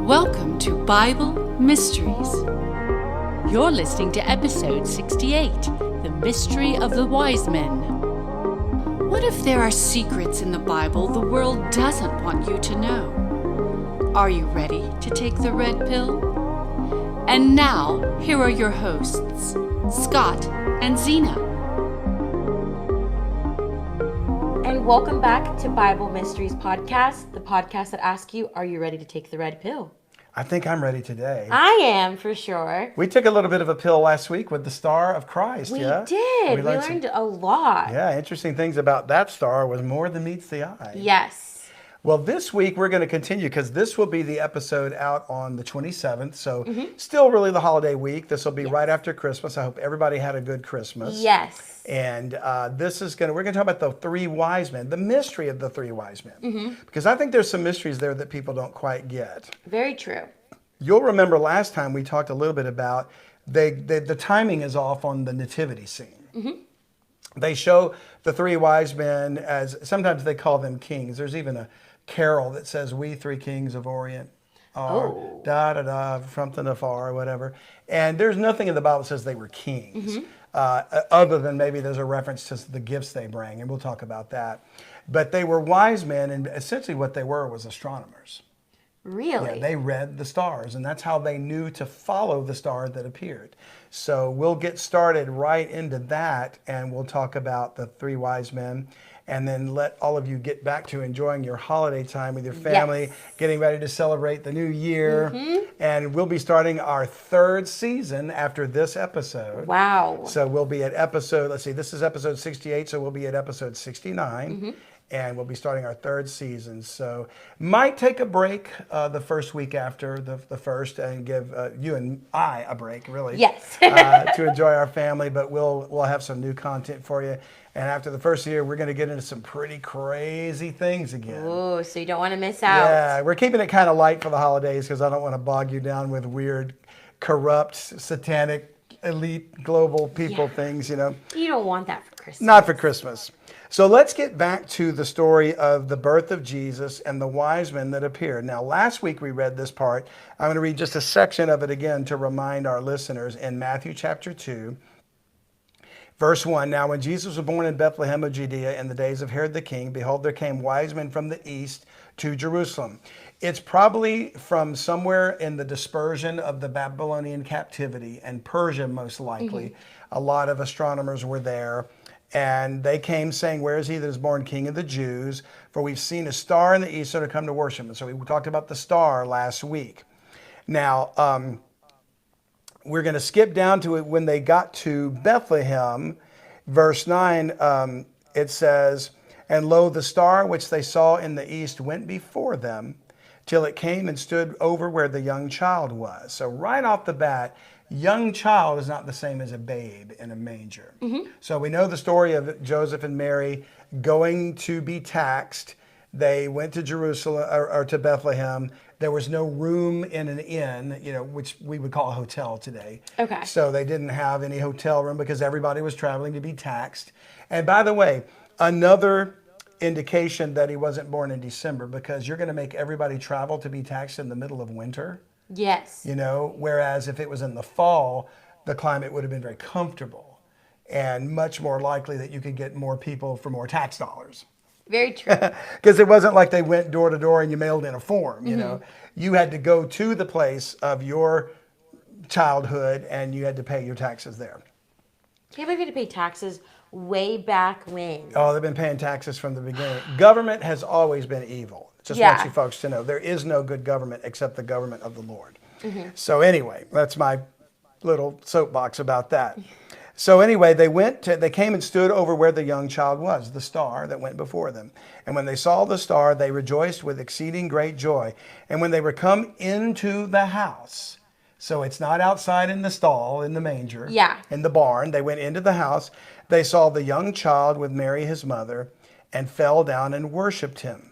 Welcome to Bible Mysteries. You're listening to episode 68, The Mystery of the Wise Men. What if there are secrets in the Bible the world doesn't want you to know? Are you ready to take the red pill? And now, here are your hosts, Scott and Xena. And welcome back to Bible Mysteries Podcast, the podcast that asks you, are you ready to take the red pill? I think I'm ready today. I am, for sure. We took a little bit of a pill last week with the star of Christ, We yeah? did. We learned a lot. Yeah, interesting things about that star was more than meets the eye. Yes. Well, this week we're going to continue because this will be the episode out on the 27th. So still really the holiday week. This will be right after Christmas. I hope everybody had a good Christmas. Yes. And we're going to talk about the three wise men, the mystery of the three wise men. Because I think there's some mysteries there that people don't quite get. Very true. You'll remember last time we talked a little bit about the timing is off on the nativity scene. They show the three wise men as, sometimes they call them kings. There's even a carol that says, "We three kings of Orient are da-da-da, something afar," or whatever. And there's nothing in the Bible that says they were kings, other than maybe there's a reference to the gifts they bring, and we'll talk about that. But they were wise men, and essentially what they were was astronomers. Really? Yeah, they read the stars, and that's how they knew to follow the star that appeared. So we'll get started right into that, and we'll talk about the three wise men, and then let all of you get back to enjoying your holiday time with your family, getting ready to celebrate the new year. And we'll be starting our third season after this episode. Wow. So we'll be at episode, let's see, this is episode 68, so we'll be at episode 69. And we'll be starting our third season. So might take a break the first week after the first and give you and I a break, really. Yes. To enjoy our family, but we'll have some new content for you. And after the first year, we're going to get into some pretty crazy things again. Oh, so you don't want to miss out. Yeah, we're keeping it kind of light for the holidays because I don't want to bog you down with weird, corrupt, satanic, elite, global people things, you know. You don't want that for Christmas. Not for Christmas. So let's get back to the story of the birth of Jesus and the wise men that appeared. Now, last week we read this part. I'm going to read just a section of it again to remind our listeners in Matthew chapter 2. Verse 1, "Now when Jesus was born in Bethlehem of Judea in the days of Herod the king, behold, there came wise men from the east to Jerusalem." It's probably from somewhere in the dispersion of the Babylonian captivity and Persia, most likely. A lot of astronomers were there. And they came saying, "Where is he that is born King of the Jews? For we've seen a star in the east, so to come to worship him." So we talked about the star last week. Now, we're going to skip down to it when they got to Bethlehem. Verse 9, it says, "And lo, the star which they saw in the east went before them, till it came and stood over where the young child was." So right off the bat, young child is not the same as a babe in a manger. So we know the story of Joseph and Mary going to be taxed. They went to Jerusalem or to Bethlehem. There was no room in an inn, you know, which we would call a hotel today. Okay. So they didn't have any hotel room because everybody was traveling to be taxed. And by the way, another indication that he wasn't born in December, because you're going to make everybody travel to be taxed in the middle of winter. Yes. You know, whereas if it was in the fall, the climate would have been very comfortable and much more likely that you could get more people for more tax dollars. Very true. Because it wasn't like they went door to door and you mailed in a form, you know. You had to go to the place of your childhood and you had to pay your taxes there. Can't believe you had to pay taxes way back when. Oh, they've been paying taxes from the beginning. Government has always been evil. Just want you folks to know. There is no good government except the government of the Lord. So anyway, that's my little soapbox about that. So anyway, they came and stood over where the young child was, the star that went before them. And when they saw the star, they rejoiced with exceeding great joy. And when they were come into the house, so it's not outside in the stall, in the manger, in the barn, they went into the house, they saw the young child with Mary his mother, and fell down and worshiped him.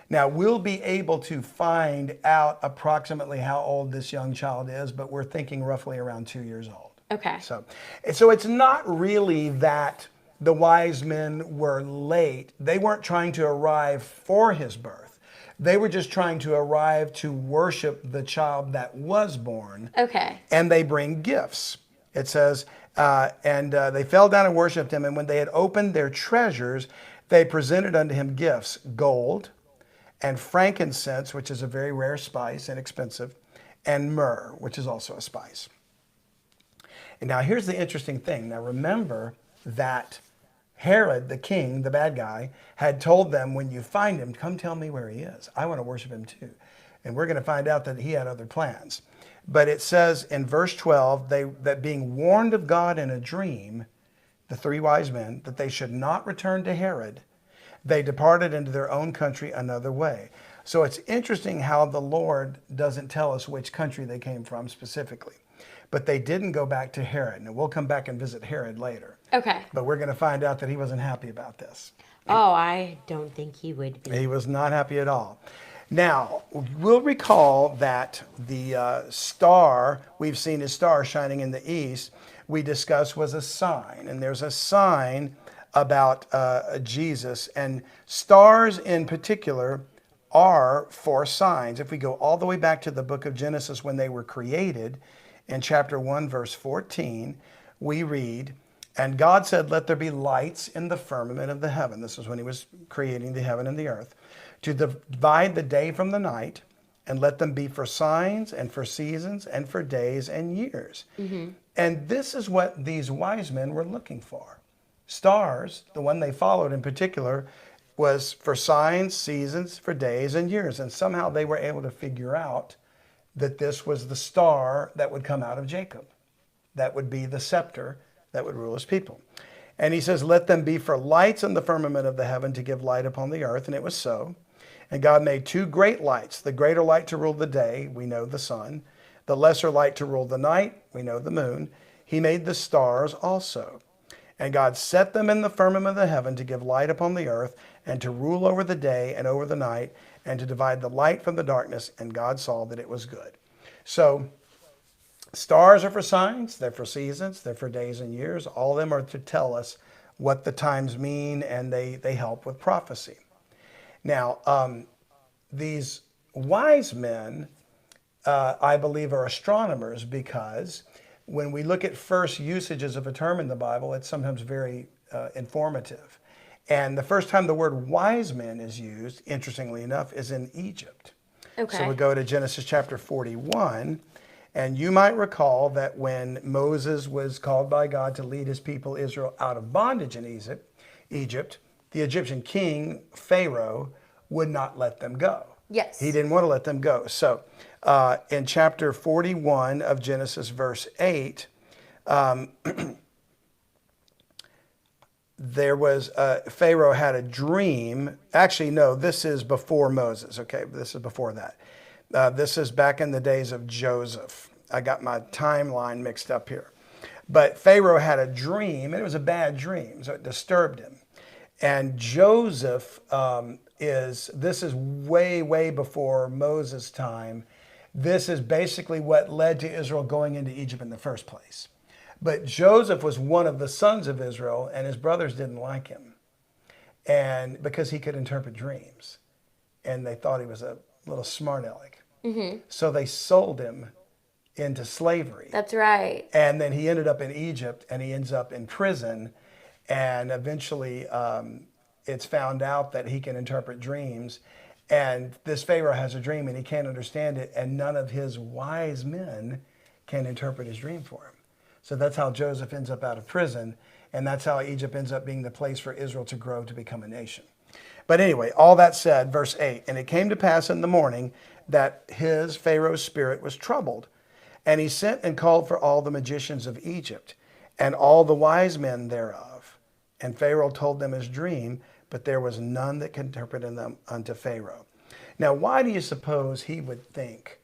Now, we'll be able to find out approximately how old this young child is, but we're thinking roughly around 2 years old. Okay. So it's not really that the wise men were late. They weren't trying to arrive for his birth. They were just trying to arrive to worship the child that was born. Okay. And they bring gifts. It says, and they fell down and worshiped him. And when they had opened their treasures, they presented unto him gifts, gold and frankincense, which is a very rare spice and expensive, and myrrh, which is also a spice. And now here's the interesting thing. Now remember that Herod, the king, the bad guy, had told them, when you find him, come tell me where he is. I want to worship him too. And we're going to find out that he had other plans. But it says in verse 12, that being warned of God in a dream, the three wise men, that they should not return to Herod, they departed into their own country another way. So it's interesting how the Lord doesn't tell us which country they came from specifically. But they didn't go back to Herod. And we'll come back and visit Herod later. Okay. But we're going to find out that he wasn't happy about this. Oh, I don't think he would be. He was not happy at all. Now, we'll recall that the star, we've seen his star shining in the east, we discussed was a sign. And there's a sign about Jesus. And stars in particular are for signs. If we go all the way back to the book of Genesis when they were created, in chapter 1, verse 14, we read, and God said, let there be lights in the firmament of the heaven. This is when he was creating the heaven and the earth, to divide the day from the night, and let them be for signs and for seasons and for days and years. Mm-hmm. And this is what these wise men were looking for. Stars, the one they followed in particular, was for signs, seasons, for days and years. And somehow they were able to figure out that this was the star that would come out of Jacob. That would be the scepter that would rule his people. And he says, let them be for lights in the firmament of the heaven to give light upon the earth. And it was so. And God made two great lights, the greater light to rule the day, we know the sun, the lesser light to rule the night, we know the moon. He made the stars also. And God set them in the firmament of the heaven to give light upon the earth, and to rule over the day and over the night, and to divide the light from the darkness. And God saw that it was good. So stars are for signs, they're for seasons, they're for days and years. All of them are to tell us what the times mean, and they help with prophecy. Now, these wise men, I believe, are astronomers, because when we look at first usages of a term in the Bible, it's sometimes very informative. And the first time the word wise men is used, interestingly enough, is in Egypt. Okay. So we go to Genesis chapter 41, and you might recall that when Moses was called by God to lead his people Israel out of bondage in Egypt, the Egyptian king, Pharaoh, would not let them go. Yes. He didn't want to let them go. So in chapter 41 of Genesis, verse 8, there was, Pharaoh had a dream. Actually, no, this is before Moses, okay? This is before that. This is back in the days of Joseph. I got my timeline mixed up here. But Pharaoh had a dream, and it was a bad dream, so it disturbed him. And Joseph this is way, way before Moses' time. This is basically what led to Israel going into Egypt in the first place. But Joseph was one of the sons of Israel, and his brothers didn't like him, and because he could interpret dreams. And they thought he was a little smart aleck. Mm-hmm. So they sold him into slavery. That's right. And then he ended up in Egypt, and he ends up in prison. And eventually it's found out that he can interpret dreams. And this Pharaoh has a dream, and he can't understand it. And none of his wise men can interpret his dream for him. So that's how Joseph ends up out of prison. And that's how Egypt ends up being the place for Israel to grow to become a nation. But anyway, all that said, verse 8, and it came to pass in the morning that Pharaoh's spirit was troubled. And he sent and called for all the magicians of Egypt and all the wise men thereof. And Pharaoh told them his dream, but there was none that could interpret them unto Pharaoh. Now, why do you suppose he would think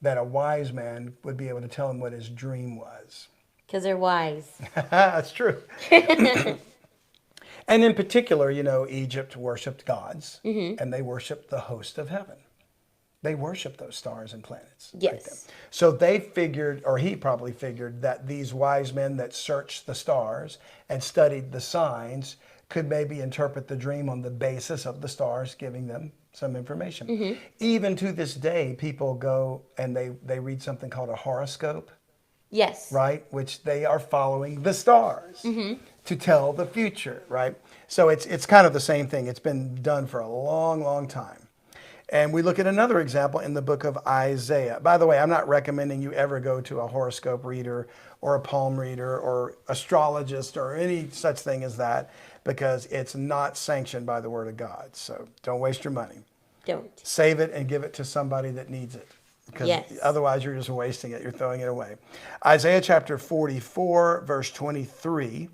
that a wise man would be able to tell him what his dream was? Because they're wise. That's true. And in particular, Egypt worshipped gods, mm-hmm. and they worshipped the host of heaven. They worshiped those stars and planets. Yes. Right. So they figured, or he probably figured, that these wise men that searched the stars and studied the signs could maybe interpret the dream on the basis of the stars giving them some information. Even to this day, people go and they read something called a horoscope. Yes. Right? Which they are following the stars to tell the future, right? So it's kind of the same thing. It's been done for a long, long time. And we look at another example in the book of Isaiah. By the way, I'm not recommending you ever go to a horoscope reader or a palm reader or astrologist or any such thing as that, because it's not sanctioned by the Word of God. So don't waste your money. Don't. Save it and give it to somebody that needs it. Because otherwise you're just wasting it. You're throwing it away. Isaiah chapter 44, verse 23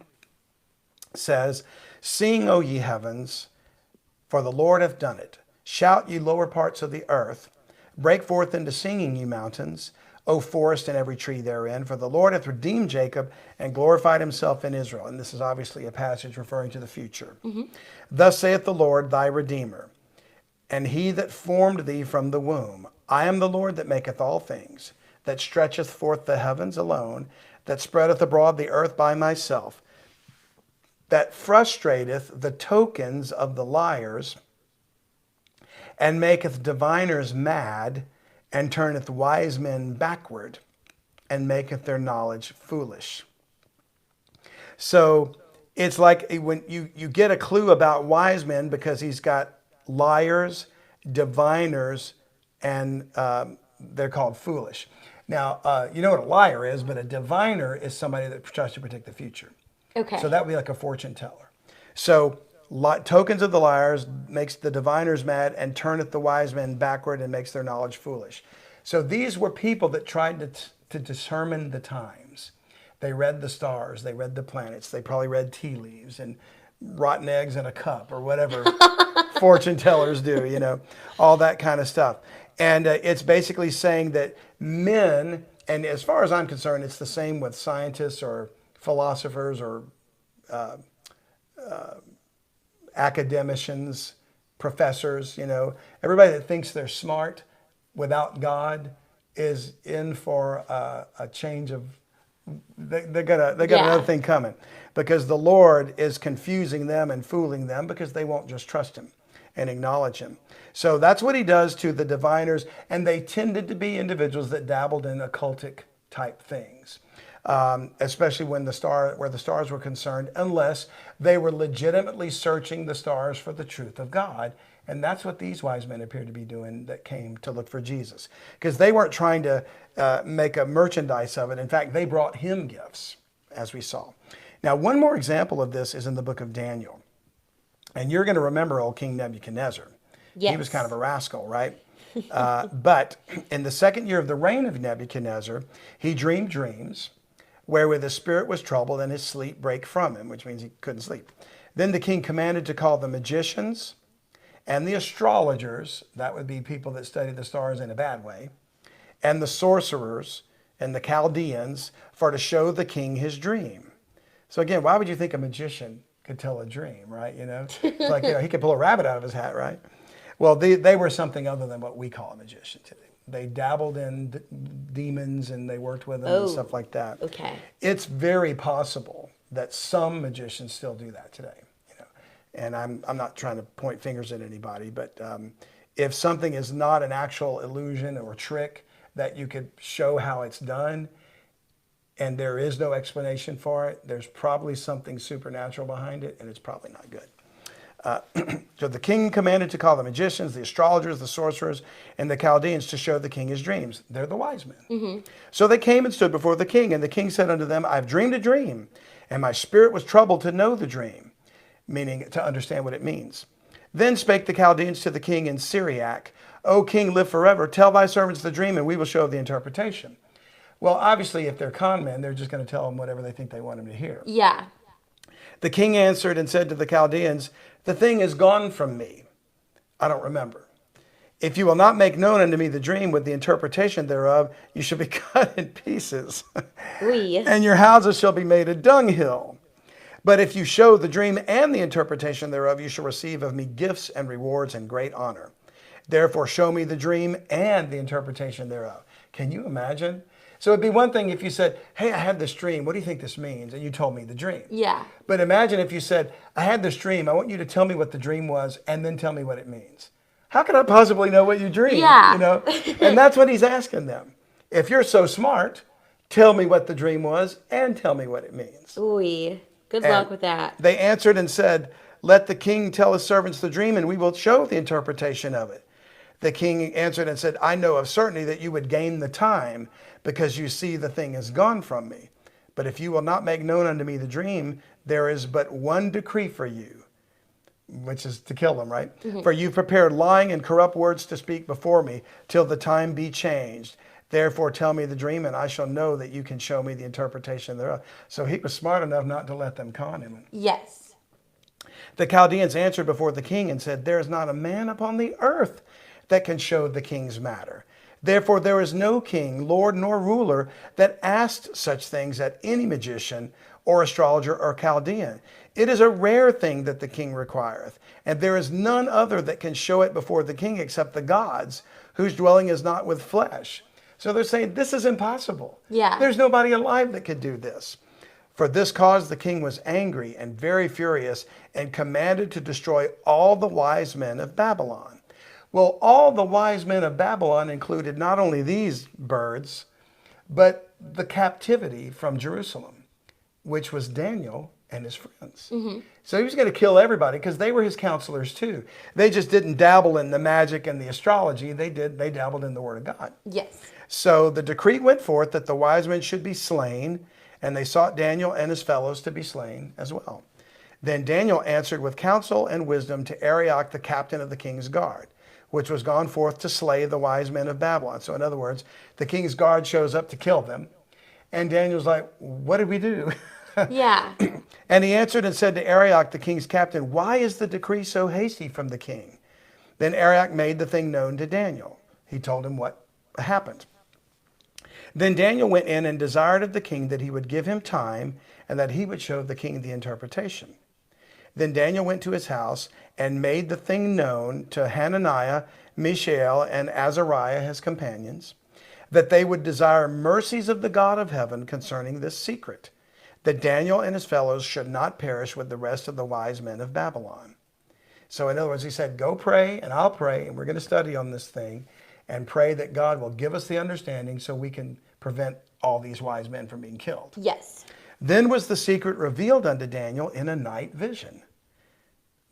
says, "Sing, O ye heavens, for the Lord hath done it. Shout, ye lower parts of the earth. Break forth into singing, ye mountains, O forest and every tree therein. For the Lord hath redeemed Jacob and glorified himself in Israel." And this is obviously a passage referring to the future. "Thus saith the Lord thy Redeemer, and he that formed thee from the womb. I am the Lord that maketh all things, that stretcheth forth the heavens alone, that spreadeth abroad the earth by myself, that frustrateth the tokens of the liars, and maketh diviners mad, and turneth wise men backward, and maketh their knowledge foolish." So it's like when you get a clue about wise men because he's got liars, diviners, and they're called foolish. Now, you know what a liar is, but a diviner is somebody that tries to predict the future. Okay. So that would be like a fortune teller. So tokens of the liars makes the diviners mad and turneth the wise men backward and makes their knowledge foolish. So these were people that tried to determine the times. They read the stars, they read the planets, they probably read tea leaves and rotten eggs in a cup or whatever fortune tellers do, you know, all that kind of stuff. And it's basically saying that men, and as far as I'm concerned, it's the same with scientists or philosophers or academicians, professors, you know, everybody that thinks they're smart without God is in for a change of, they got another thing coming, because the Lord is confusing them and fooling them because they won't just trust him and acknowledge him. So that's what he does to the diviners, and they tended to be individuals that dabbled in occultic type things. Especially where the stars were concerned, unless they were legitimately searching the stars for the truth of God. And that's what these wise men appeared to be doing that came to look for Jesus. Because they weren't trying to make a merchandise of it. In fact, they brought him gifts, as we saw. Now, one more example of this is in the book of Daniel. And you're going to remember old King Nebuchadnezzar. Yes. He was kind of a rascal, right? But in the second year of the reign of Nebuchadnezzar, he dreamed dreams wherewith his spirit was troubled and his sleep brake from him, which means he couldn't sleep. Then the king commanded to call the magicians and the astrologers, that would be people that study the stars in a bad way, and the sorcerers and the Chaldeans, for to show the king his dream. So again, why would you think a magician could tell a dream, right? You know, it's like, you know, he could pull a rabbit out of his hat, right? Well, they were something other than what we call a magician today. They dabbled in demons and they worked with them and stuff like that. Okay. It's very possible that some magicians still do that today. You know, and I'm not trying to point fingers at anybody, but if something is not an actual illusion or trick that you could show how it's done, and there is no explanation for it, there's probably something supernatural behind it, and it's probably not good. So the king commanded to call the magicians, the astrologers, the sorcerers, and the Chaldeans to show the king his dreams. They're the wise men. Mm-hmm. So they came and stood before the king, and the king said unto them, I have dreamed a dream, and my spirit was troubled to know the dream, meaning to understand what it means. Then spake the Chaldeans to the king in Syriac, O king, live forever. Tell thy servants the dream, and we will show the interpretation. Well, obviously, if they're con men, they're just going to tell them whatever they think they want them to hear. Yeah. The king answered and said to the Chaldeans, the thing is gone from me. I don't remember. If you will not make known unto me the dream with the interpretation thereof, you shall be cut in pieces. And your houses shall be made a dunghill. But if you show the dream and the interpretation thereof, you shall receive of me gifts and rewards and great honor. Therefore, show me the dream and the interpretation thereof. Can you imagine? So it'd be one thing if you said, hey, I had this dream. What do you think this means? And you told me the dream. Yeah. But imagine if you said, I had this dream. I want you to tell me what the dream was and then tell me what it means. how can I possibly know what you dreamed? Yeah. You know, and that's what he's asking them. If you're so smart, tell me what the dream was and tell me what it means. Ooh, good luck with that. They answered and said, let the king tell his servants the dream and we will show the interpretation of it. The king answered and said, I know of certainty that you would gain the time because you see the thing is gone from me. But if you will not make known unto me the dream, there is but one decree for you, which is to kill them, right? Mm-hmm. For you prepared lying and corrupt words to speak before me till the time be changed. Therefore tell me the dream and I shall know that you can show me the interpretation thereof. So he was smart enough not to let them con him. Yes. The Chaldeans answered before the king and said, there is not a man upon the earth that can show the king's matter. Therefore there is no king, lord, nor ruler that asked such things at any magician or astrologer or Chaldean. It is a rare thing that the king requireth, and there is none other that can show it before the king except the gods, whose dwelling is not with flesh. So they're saying this is impossible. Yeah. There's nobody alive that could do this. For this cause the king was angry and very furious and commanded to destroy all the wise men of Babylon. Well, all the wise men of Babylon included not only these birds, but the captivity from Jerusalem, which was Daniel and his friends. Mm-hmm. So he was going to kill everybody because they were his counselors too. They just didn't dabble in the magic and the astrology. They dabbled in the word of God. Yes. So the decree went forth that the wise men should be slain, and they sought Daniel and his fellows to be slain as well. Then Daniel answered with counsel and wisdom to Arioch, the captain of the king's guard, which was gone forth to slay the wise men of Babylon. So in other words, the king's guard shows up to kill them. And Daniel's like, what did we do? Yeah. And he answered and said to Arioch, the king's captain, why is the decree so hasty from the king? Then Arioch made the thing known to Daniel. He told him what happened. Then Daniel went in and desired of the king that he would give him time and that he would show the king the interpretation. Then Daniel went to his house and made the thing known to Hananiah, Mishael, and Azariah, his companions, that they would desire mercies of the God of heaven concerning this secret, that Daniel and his fellows should not perish with the rest of the wise men of Babylon. So in other words, he said, go pray and I'll pray and we're going to study on this thing and pray that God will give us the understanding so we can prevent all these wise men from being killed. Yes. Then was the secret revealed unto Daniel in a night vision.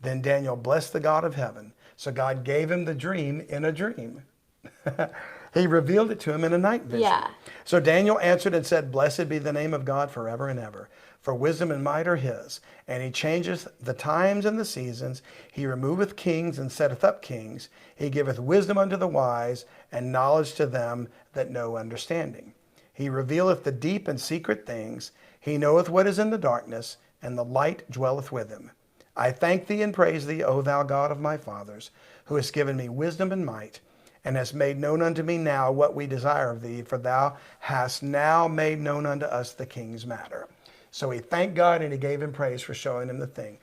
Then Daniel blessed the God of heaven. So God gave him the dream in a dream. He revealed it to him in a night vision. Yeah. So Daniel answered and said, blessed be the name of God forever and ever. For wisdom and might are his. And he changeth the times and the seasons. He removeth kings and setteth up kings. He giveth wisdom unto the wise and knowledge to them that know understanding. He revealeth the deep and secret things. He knoweth what is in the darkness, and the light dwelleth with him. I thank thee and praise thee, O thou God of my fathers, who hast given me wisdom and might, and hast made known unto me now what we desire of thee, for thou hast now made known unto us the king's matter. So he thanked God and he gave him praise for showing him the thing.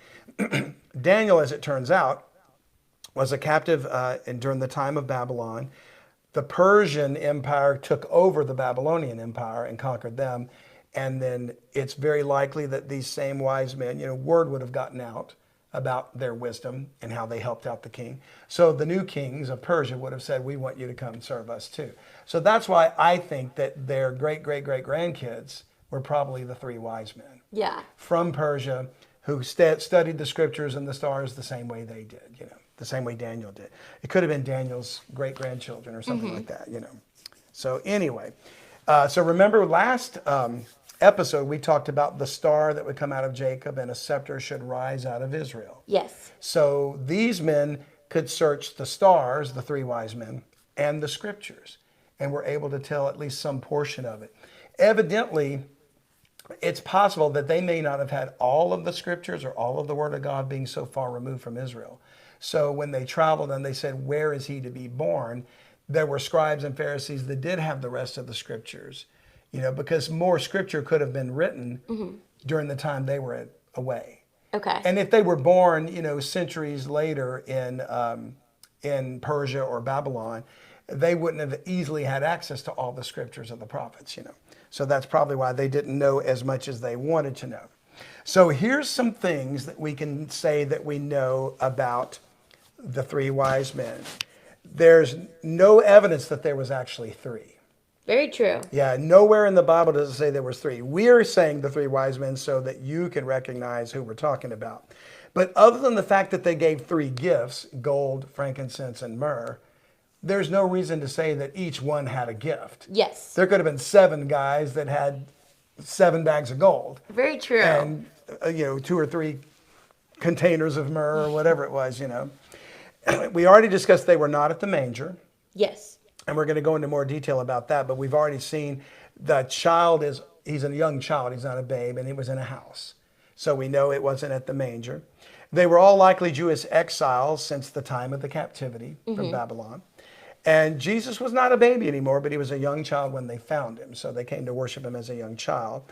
Daniel, as it turns out, was a captive during the time of Babylon. The Persian Empire took over the Babylonian Empire and conquered them. And then it's very likely that these same wise men, word would have gotten out about their wisdom and how they helped out the king. So the new kings of Persia would have said, we want you to come serve us too. So that's why I think that their great-great-great-grandkids were probably the three wise men. Yeah. From Persia, who studied the scriptures and the stars the same way they did, the same way Daniel did. It could have been Daniel's great-grandchildren or something like that, So anyway, so remember last episode we talked about the star that would come out of Jacob and a scepter should rise out of Israel. Yes. So these men could search the stars, the three wise men, and the scriptures, and were able to tell at least some portion of it. Evidently, it's possible that they may not have had all of the scriptures or all of the word of God being so far removed from Israel. So when they traveled and they said, where is he to be born? There were scribes and Pharisees that did have the rest of the scriptures, because more scripture could have been written during the time they were away. Okay. And if they were born, centuries later in Persia or Babylon, they wouldn't have easily had access to all the scriptures of the prophets, So that's probably why they didn't know as much as they wanted to know. So here's some things that we can say that we know about the three wise men. There's no evidence that there was actually three. Very true. Yeah, nowhere in the Bible does it say there was three. We're saying the three wise men so that you can recognize who we're talking about. But other than the fact that they gave three gifts, gold, frankincense, and myrrh, there's no reason to say that each one had a gift. Yes. There could have been 7 guys that had 7 bags of gold. Very true. And, 2 or 3 containers of myrrh or whatever it was, We already discussed they were not at the manger. Yes. And we're going to go into more detail about that. But we've already seen the child he's a young child. He's not a babe. And he was in a house. So we know it wasn't at the manger. They were all likely Jewish exiles since the time of the captivity from Babylon. And Jesus was not a baby anymore, but he was a young child when they found him. So they came to worship him as a young child.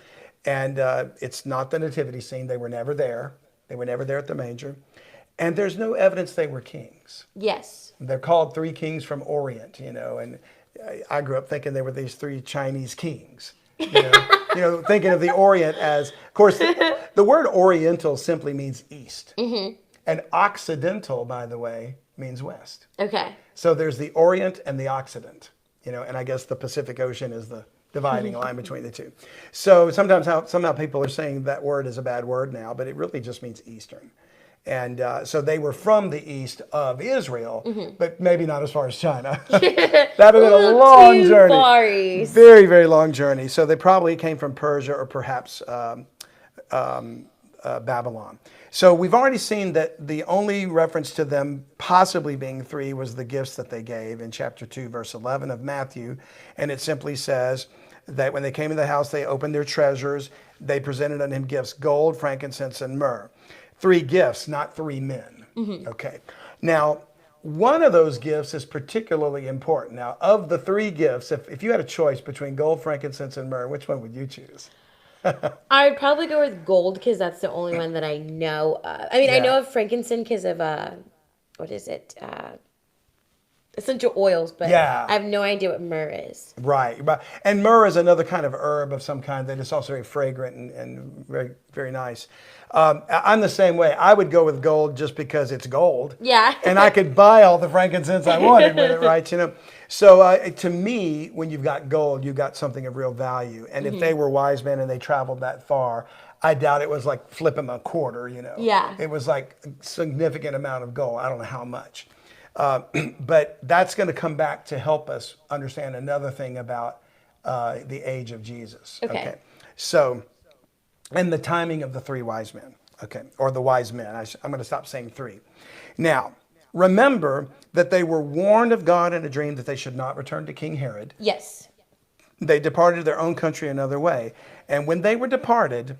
And it's not the nativity scene. They were never there. They were never there at the manger. And there's no evidence they were kings. Yes. They're called 3 kings from Orient, and I grew up thinking they were these 3 Chinese kings. Thinking of the Orient as, of course, the word Oriental simply means east. Mm-hmm. And Occidental, by the way, means west. Okay. So there's the Orient and the Occident, and I guess the Pacific Ocean is the dividing line between the two. So somehow people are saying that word is a bad word now, but it really just means Eastern. And so they were from the east of Israel, but maybe not as far as China. That would have been a long journey. Far east. Very, very long journey. So they probably came from Persia or perhaps Babylon. So we've already seen that the only reference to them possibly being 3 was the gifts that they gave in chapter 2, verse 11 of Matthew. And it simply says that when they came into the house, they opened their treasures. They presented unto him gifts, gold, frankincense, and myrrh. 3 gifts, not 3 men. Okay. Now, one of those gifts is particularly important. Now, of the 3 gifts, if you had a choice between gold, frankincense, and myrrh, which one would you choose? I would probably go with gold because that's the only one that I know of. I mean, I know of frankincense because of, what is it? Essential oils, but I have no idea what myrrh is. Right. And myrrh is another kind of herb of some kind that is also very fragrant and very, very nice. I'm the same way. I would go with gold just because it's gold. Yeah. And I could buy all the frankincense I wanted with it, right? So to me, when you've got gold, you've got something of real value. And if they were wise men and they traveled that far, I doubt it was like flipping a quarter, Yeah. It was like a significant amount of gold. I don't know how much. But that's going to come back to help us understand another thing about the age of Jesus. Okay. So, and the timing of the 3 wise men. Okay. Or the wise men. I'm going to stop saying 3. Now, remember that they were warned of God in a dream that they should not return to King Herod. Yes. They departed to their own country another way. And when they were departed,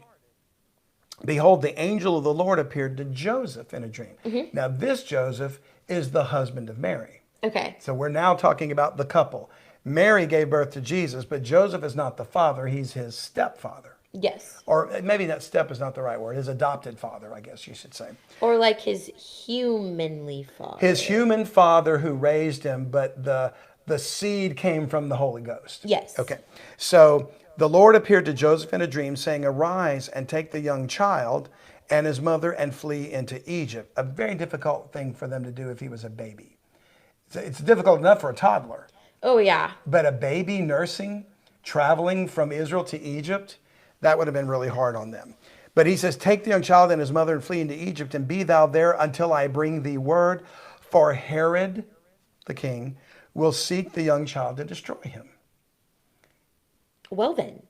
behold, the angel of the Lord appeared to Joseph in a dream. Now, this Joseph is the husband of Mary. Okay. So we're now talking about the couple. Mary gave birth to Jesus, but Joseph is not the father. He's his stepfather. Yes. Or maybe that step is not the right word. His adopted father, I guess you should say. Or like his humanly father. His human father who raised him, but the seed came from the Holy Ghost. Yes. Okay. So the Lord appeared to Joseph in a dream, saying, arise and take the young child and his mother and flee into Egypt. A very difficult thing for them to do if he was a baby. It's difficult enough for a toddler. Oh, yeah. But a baby nursing, traveling from Israel to Egypt, that would have been really hard on them. But he says, take the young child and his mother and flee into Egypt, and be thou there until I bring thee word. For Herod, the king, will seek the young child to destroy him. Well then.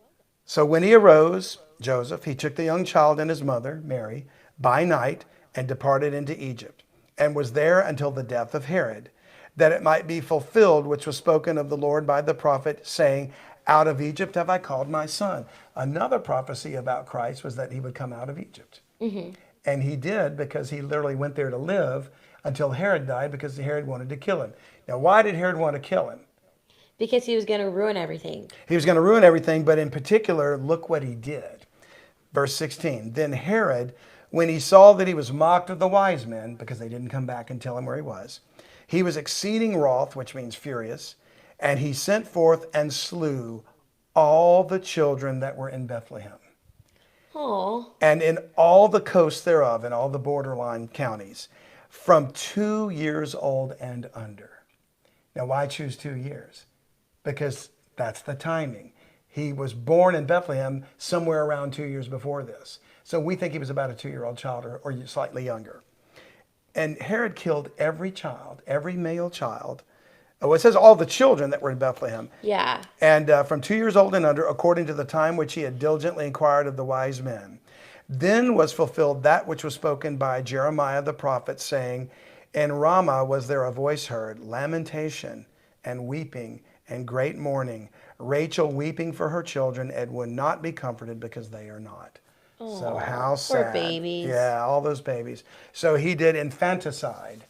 So when he arose, Joseph, he took the young child and his mother, Mary, by night, and departed into Egypt, and was there until the death of Herod, that it might be fulfilled which was spoken of the Lord by the prophet, saying, out of Egypt have I called my son. Another prophecy about Christ was that he would come out of Egypt. And he did, because he literally went there to live until Herod died, because Herod wanted to kill him. Now, why did Herod want to kill him? Because he was going to ruin everything. He was going to ruin everything, but in particular, look what he did. Verse 16, then Herod, when he saw that he was mocked of the wise men, because they didn't come back and tell him where he was exceeding wroth, which means furious, and he sent forth and slew all the children that were in Bethlehem. Aww. And in all the coasts thereof, and all the borderline counties, from 2 years old and under. Now, why choose 2 years? Because that's the timing. He was born in Bethlehem somewhere around 2 years before this. So we think he was about a 2-year-old child or slightly younger. And Herod killed every child, every male child. Oh, it says all the children that were in Bethlehem. Yeah. And from 2 years old and under, according to the time which he had diligently inquired of the wise men. Then was fulfilled that which was spoken by Jeremiah the prophet, saying, in Ramah was there a voice heard, lamentation and weeping and great mourning, Rachel weeping for her children and would not be comforted because they are not. Aww, so how sad. Poor babies. Yeah, all those babies. So he did infanticide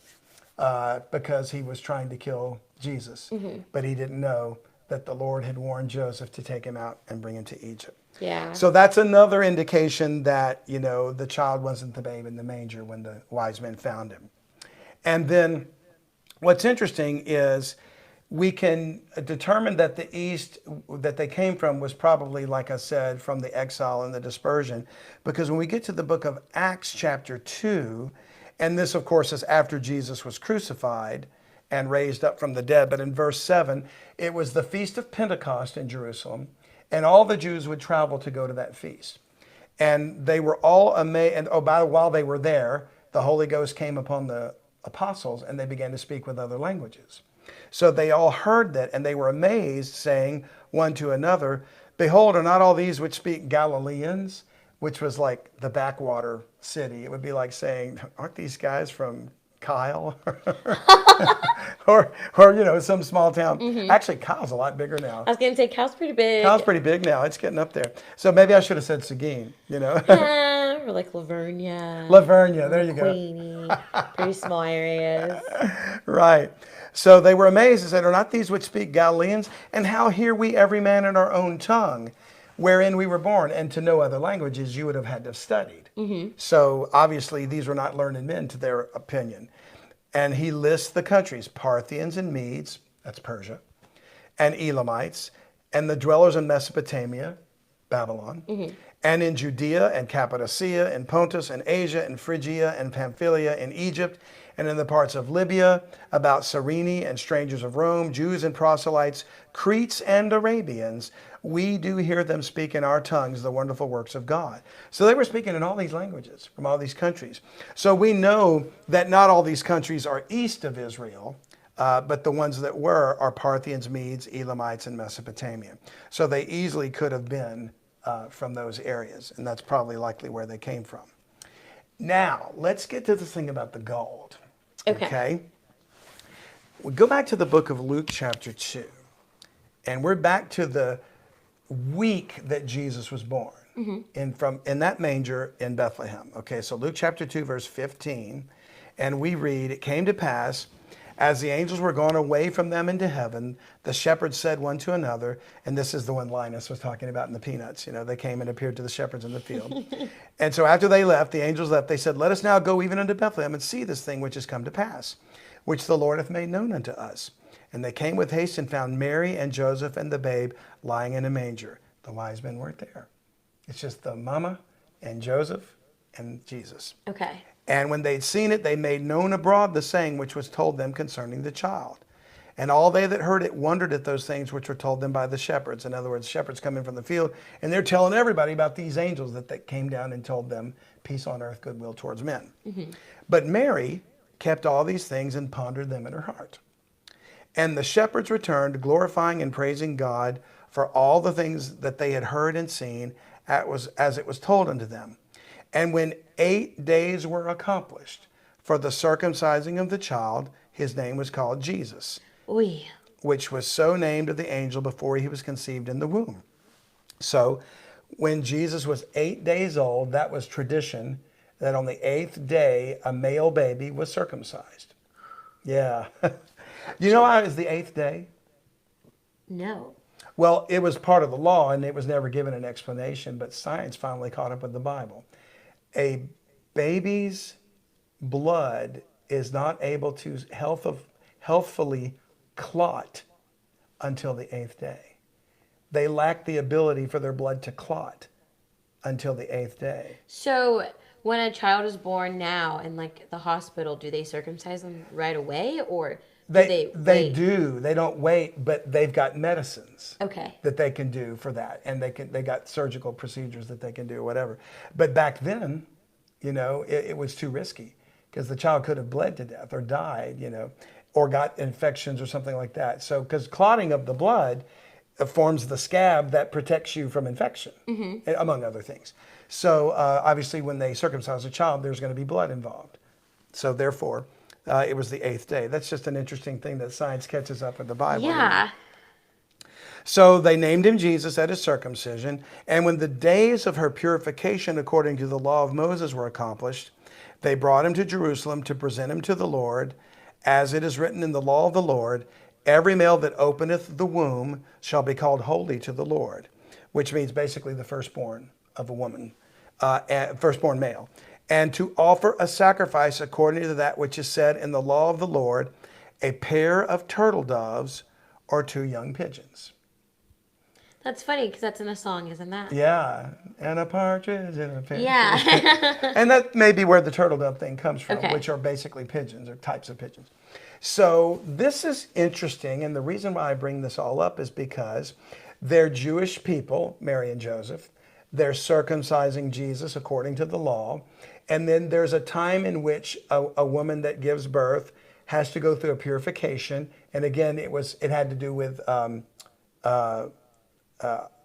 because he was trying to kill Jesus. Mm-hmm. But he didn't know that the Lord had warned Joseph to take him out and bring him to Egypt. Yeah. So that's another indication that, the child wasn't the babe in the manger when the wise men found him. And then what's interesting is we can determine that the east that they came from was probably, like I said, from the exile and the dispersion. Because when we get to the book of Acts chapter 2, and this, of course, is after Jesus was crucified and raised up from the dead. But in verse 7, it was the feast of Pentecost in Jerusalem, and all the Jews would travel to go to that feast. And they were all amazed. And while they were there, the Holy Ghost came upon the apostles, and they began to speak with other languages. So they all heard that, and they were amazed, saying one to another, behold, are not all these which speak Galileans? Which was like the backwater city. It would be like saying, aren't these guys from Kyle? or some small town. Mm-hmm. Actually, Kyle's a lot bigger now. I was going to say, Kyle's pretty big. Kyle's pretty big now. It's getting up there. So maybe I should have said Seguin, Or like Lavernia. Lavernia, there you go. Queenie. Pretty small areas. Right. So they were amazed and said, are not these which speak Galileans? And how hear we every man in our own tongue, wherein we were born? And to know other languages, you would have had to have studied. Mm-hmm. So obviously, these were not learned men to their opinion. And he lists the countries, Parthians and Medes, that's Persia, and Elamites, and the dwellers in Mesopotamia, Babylon, mm-hmm. and in Judea and Cappadocia and Pontus and Asia and Phrygia and Pamphylia and Egypt, and in the parts of Libya, about Cyrene and strangers of Rome, Jews and proselytes, Cretes and Arabians, we do hear them speak in our tongues the wonderful works of God. So they were speaking in all these languages from all these countries. So we know that not all these countries are east of Israel, but the ones that were are Parthians, Medes, Elamites, and Mesopotamia. So they easily could have been from those areas, and that's probably likely where they came from. Now, let's get to this thing about the gold. Okay? We go back to the book of Luke chapter 2, and we're back to the week that Jesus was born, mm-hmm. in that manger in Bethlehem. Okay, so Luke chapter 2, verse 15, and we read, it came to pass, as the angels were gone away from them into heaven, the shepherds said one to another, and this is the one Linus was talking about in the Peanuts, they came and appeared to the shepherds in the field. And so after they left, the angels left, they said, let us now go even unto Bethlehem and see this thing which is come to pass, which the Lord hath made known unto us. And they came with haste and found Mary and Joseph and the babe lying in a manger. The wise men weren't there. It's just the mama and Joseph and Jesus. Okay. And when they'd seen it, they made known abroad the saying which was told them concerning the child. And all they that heard it wondered at those things which were told them by the shepherds. In other words, shepherds come in from the field, and they're telling everybody about these angels that came down and told them, peace on earth, goodwill towards men. Mm-hmm. But Mary kept all these things and pondered them in her heart. And the shepherds returned, glorifying and praising God for all the things that they had heard and seen, as it was told unto them. And when 8 days were accomplished for the circumcising of the child, his name was called Jesus, which was so named of the angel before he was conceived in the womb. So when Jesus was 8 days old, that was tradition, that on the 8th day, a male baby was circumcised. Yeah. You know how it was the 8th day? No. Well, it was part of the law, and it was never given an explanation, but science finally caught up with the Bible. A baby's blood is not able to healthfully clot until the 8th day. They lack the ability for their blood to clot until the 8th day. So when a child is born now in like the hospital, do they circumcise them right away, or They wait? do. They don't wait, but they've got medicines Okay. that they can do for that, and they got surgical procedures that they can do, whatever. But back then, it was too risky because the child could have bled to death or died, or got infections or something like that. So because clotting of the blood forms the scab that protects you from infection, among other things. So obviously, when they circumcise a child, there's going to be blood involved. So therefore, it was the 8th day. That's just an interesting thing that science catches up in the Bible. Yeah. So they named him Jesus at his circumcision. And when the days of her purification according to the law of Moses were accomplished, they brought him to Jerusalem to present him to the Lord. As it is written in the law of the Lord, every male that openeth the womb shall be called holy to the Lord, which means basically the firstborn of a woman, firstborn male. And to offer a sacrifice according to that which is said in the law of the Lord, a pair of turtle doves or 2 young pigeons. That's funny because that's in a song, isn't that? Yeah, and a partridge in a pear. Yeah. And that may be where the turtle dove thing comes from, Okay. which are basically pigeons or types of pigeons. So this is interesting, and the reason why I bring this all up is because they're Jewish people, Mary and Joseph. They're circumcising Jesus according to the law. And then there's a time in which a woman that gives birth has to go through a purification. And again, it had to do with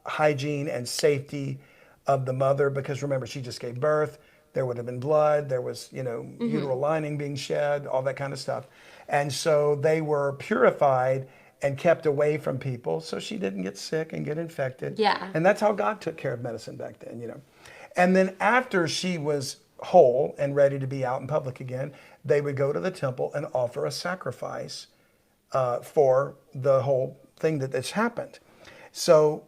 hygiene and safety of the mother, because remember, she just gave birth. There would have been blood. There was, uteral lining being shed, all that kind of stuff. And so they were purified and kept away from people so she didn't get sick and get infected. Yeah. And that's how God took care of medicine back then, And then after she was whole and ready to be out in public again, they would go to the temple and offer a sacrifice for the whole thing that's happened. So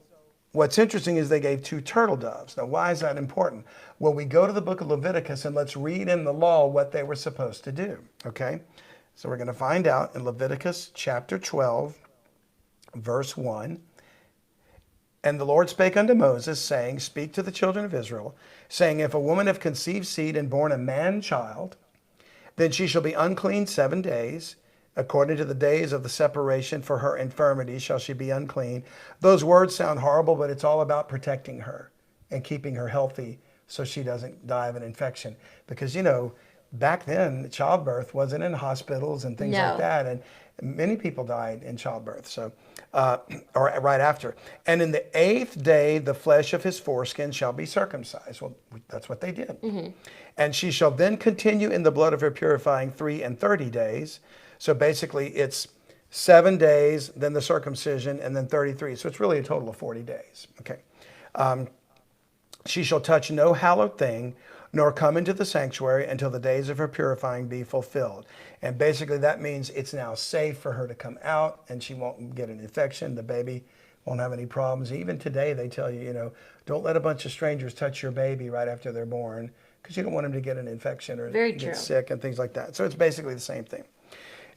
what's interesting is they gave 2 turtle doves. Now, why is that important? Well, we go to the book of Leviticus and let's read in the law what they were supposed to do, okay? So we're going to find out in Leviticus chapter 12, verse 1. And the Lord spake unto Moses, saying, Speak to the children of Israel, saying, If a woman have conceived seed and born a man-child, then she shall be unclean 7 days. According to the days of the separation for her infirmity shall she be unclean. Those words sound horrible, but it's all about protecting her and keeping her healthy so she doesn't die of an infection. Because, back then, childbirth wasn't in hospitals and things like that. And many people died in childbirth, so or right after. And in the 8th day, the flesh of his foreskin shall be circumcised. Well, that's what they did. And she shall then continue in the blood of her purifying 3 and 30 days. So basically, it's 7 days, then the circumcision, and then 33. So it's really a total of 40 days. Okay. She shall touch no hallowed thing, nor come into the sanctuary until the days of her purifying be fulfilled. And basically that means it's now safe for her to come out and she won't get an infection. The baby won't have any problems. Even today they tell you, don't let a bunch of strangers touch your baby right after they're born because you don't want them to get an infection or get sick and things like that. So it's basically the same thing.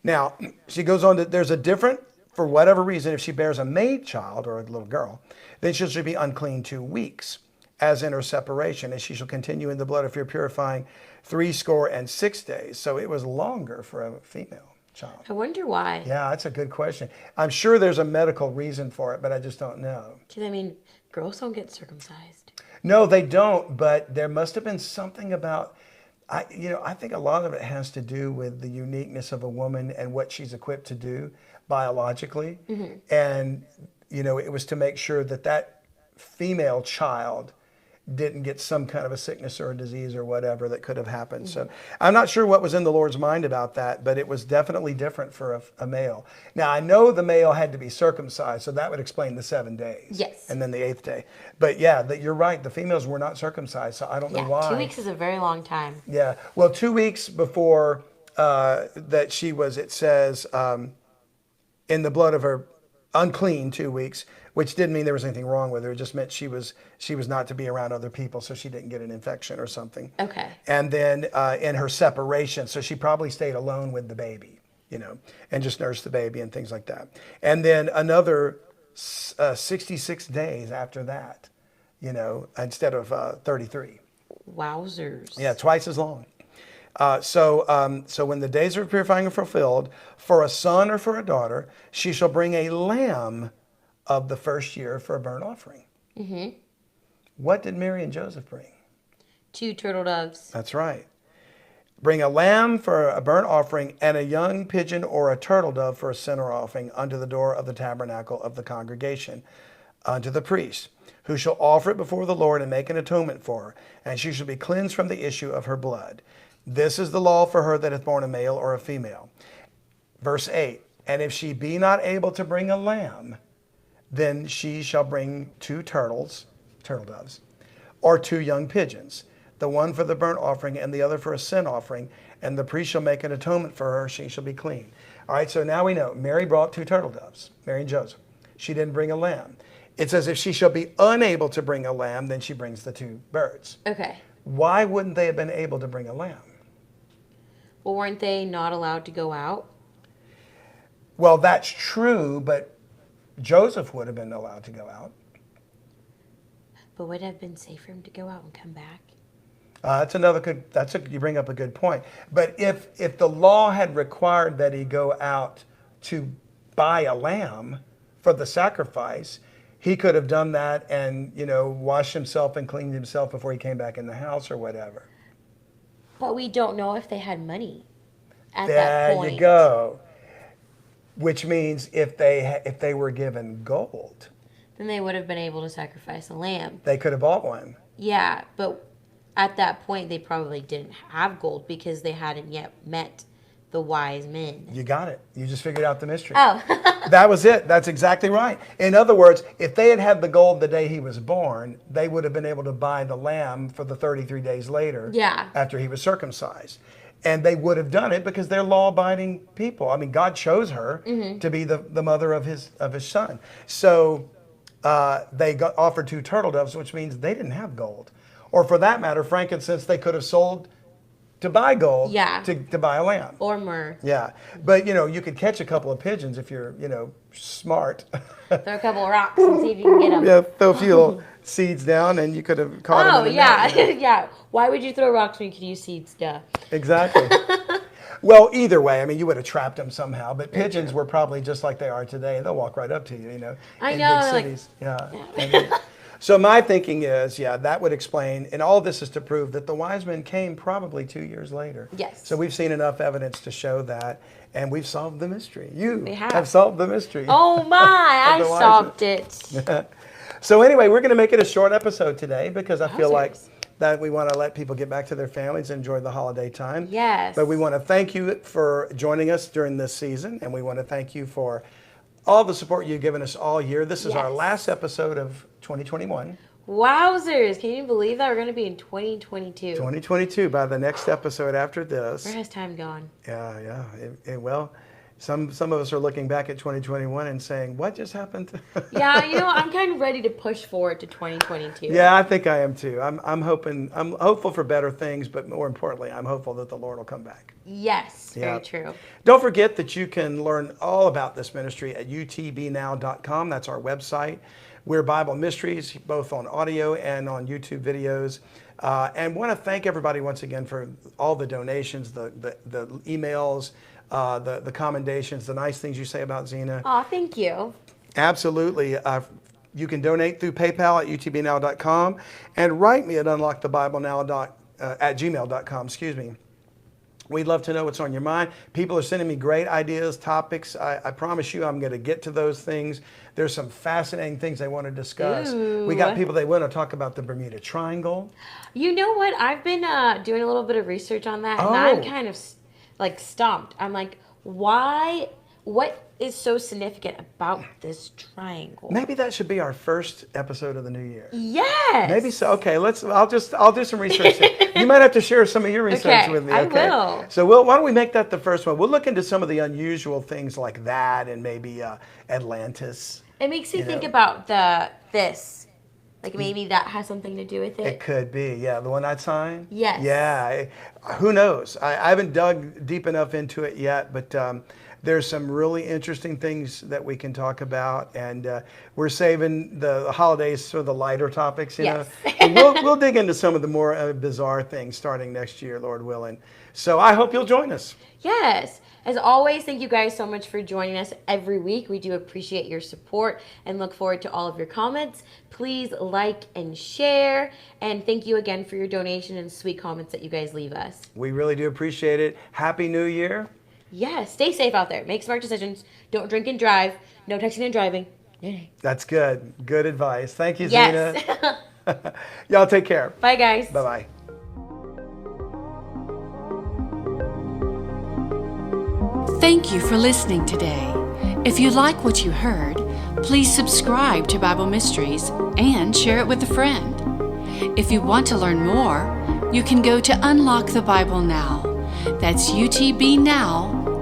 Now, she goes on to, there's a different, for whatever reason, if she bears a maid child or a little girl, then she should be unclean 2 weeks. As in her separation, and she shall continue in the blood of her purifying 66 days. So it was longer for a female child. I wonder why. Yeah, that's a good question. I'm sure there's a medical reason for it, but I just don't know. Because, girls don't get circumcised. No, they don't, but there must have been something about, I think a lot of it has to do with the uniqueness of a woman and what she's equipped to do biologically. And, it was to make sure that female child didn't get some kind of a sickness or a disease or whatever that could have happened. So I'm not sure what was in the Lord's mind about that, but it was definitely different for a male. Now, I know the male had to be circumcised, so that would explain the 7 days. Yes. And then the 8th day. But yeah, you're right. The females were not circumcised, so I don't know why. 2 weeks is a very long time. Yeah. Well, 2 weeks before that she was, it says, in the blood of her unclean 2 weeks, which didn't mean there was anything wrong with her. It just meant she was not to be around other people, so she didn't get an infection or something. Okay. And then in her separation, so she probably stayed alone with the baby, and just nursed the baby and things like that. And then another 66 days after that, instead of 33. Wowzers. Yeah, twice as long. So when the days of purifying are fulfilled, for a son or for a daughter, she shall bring a lamb of the first year for a burnt offering. Mm-hmm. What did Mary and Joseph bring? 2 turtle doves. That's right. Bring a lamb for a burnt offering and a young pigeon or a turtle dove for a sin offering unto the door of the tabernacle of the congregation, unto the priest, who shall offer it before the Lord and make an atonement for her, and she shall be cleansed from the issue of her blood. This is the law for her that hath borne a male or a female. Verse 8, and if she be not able to bring a lamb, then she shall bring 2 turtle doves, or 2 young pigeons, the one for the burnt offering and the other for a sin offering, and the priest shall make an atonement for her, she shall be clean. All right, so now we know Mary brought 2 turtle doves, Mary and Joseph. She didn't bring a lamb. It says if she shall be unable to bring a lamb, then she brings the 2 birds. Okay. Why wouldn't they have been able to bring a lamb? Well, weren't they not allowed to go out? Well, that's true, but Joseph would have been allowed to go out. But would it have been safe for him to go out and come back? You bring up a good point. But if the law had required that he go out to buy a lamb for the sacrifice, he could have done that and, washed himself and cleaned himself before he came back in the house or whatever. But we don't know if they had money at that point. There you go. Which means if they were given gold, then they would have been able to sacrifice a lamb. They could have bought one. Yeah, but at that point they probably didn't have gold because they hadn't yet met the wise men. You got it. You just figured out the mystery. Oh. That was it. That's exactly right. In other words, if they had had the gold the day he was born, they would have been able to buy the lamb for the 33 days later. Yeah. After he was circumcised. And they would have done it because they're law-abiding people. I mean, God chose her to be the mother of his son. So they offered 2 turtle doves, which means they didn't have gold. Or for that matter, frankincense they could have sold to buy gold to buy a lamb. Or myrrh. Yeah. But, you could catch a couple of pigeons if you're, smart. Throw a couple of rocks and see if you can get them. Yeah, throw a few little seeds down and you could have caught them. Oh, yeah. Yeah. Why would you throw rocks when you could use seeds? Duh. Exactly. Well, either way, I mean, you would have trapped them somehow. But pigeons were probably just like they are today. They'll walk right up to you, I know. Big cities. Yeah. So my thinking is, that would explain, and all this is to prove that the wise men came probably 2 years later. Yes. So we've seen enough evidence to show that, and we've solved the mystery. We have solved the mystery. Oh my, I solved it. So anyway, we're going to make it a short episode today because I feel like that we want to let people get back to their families and enjoy the holiday time. Yes. But we want to thank you for joining us during this season, and we want to thank you for all the support you've given us all year. This is our last episode of 2021. Wowzers. Can you believe that? We're going to be in 2022. 2022 by the next episode after this. Where has time gone? Yeah. Well, some of us are looking back at 2021 and saying, what just happened? Yeah, I'm kind of ready to push forward to 2022. Yeah, I think I am too. I'm hopeful for better things, but more importantly, I'm hopeful that the Lord will come back. Yes, very true. Don't forget that you can learn all about this ministry at utbnow.com. That's our website. We're Bible Mysteries, both on audio and on YouTube videos. And want to thank everybody once again for all the donations, the emails, the commendations, the nice things you say about Xena. Oh, thank you. Absolutely. You can donate through PayPal at utbnow.com and write me at unlockthebiblenow at gmail.com. Excuse me. We'd love to know what's on your mind. People are sending me great ideas, topics. I promise you I'm going to get to those things. There's some fascinating things they want to discuss. Ooh. We got people they want to talk about the Bermuda Triangle. You know what? I've been doing a little bit of research on that, and I'm kind of stumped. I'm like, why? What is so significant about this triangle? Maybe that should be our first episode of the new year. Yes. Maybe so. Okay, I'll do some research. You might have to share some of your research with me. Okay, I will. So why don't we make that the first one? We'll look into some of the unusual things like that, and maybe Atlantis. It makes me think about this. Like maybe that has something to do with it. It could be, yeah. The one-eyed sign? Yes. Yeah. Who knows? I haven't dug deep enough into it yet, but There's some really interesting things that we can talk about, and we're saving the holidays for the lighter topics. You know, we'll dig into some of the more bizarre things starting next year, Lord willing. So I hope you'll join us. Yes. As always, thank you guys so much for joining us every week. We do appreciate your support and look forward to all of your comments. Please like and share. And thank you again for your donation and sweet comments that you guys leave us. We really do appreciate it. Happy New Year. Yeah, stay safe out there. Make smart decisions. Don't drink and drive. No texting and driving. That's good. Good advice. Thank you, yes. Xena. Y'all take care. Bye, guys. Bye-bye. Thank you for listening today. If you like what you heard, please subscribe to Bible Mysteries and share it with a friend. If you want to learn more, you can go to Unlock the Bible Now. That's utbnow.com.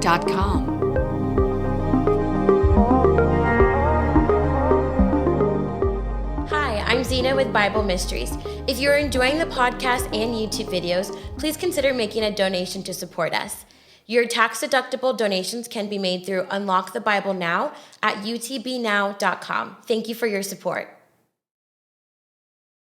Hi, I'm Xena with Bible Mysteries. If you're enjoying the podcast and YouTube videos, please consider making a donation to support us. Your tax-deductible donations can be made through Unlock the Bible Now at utbnow.com. Thank you for your support.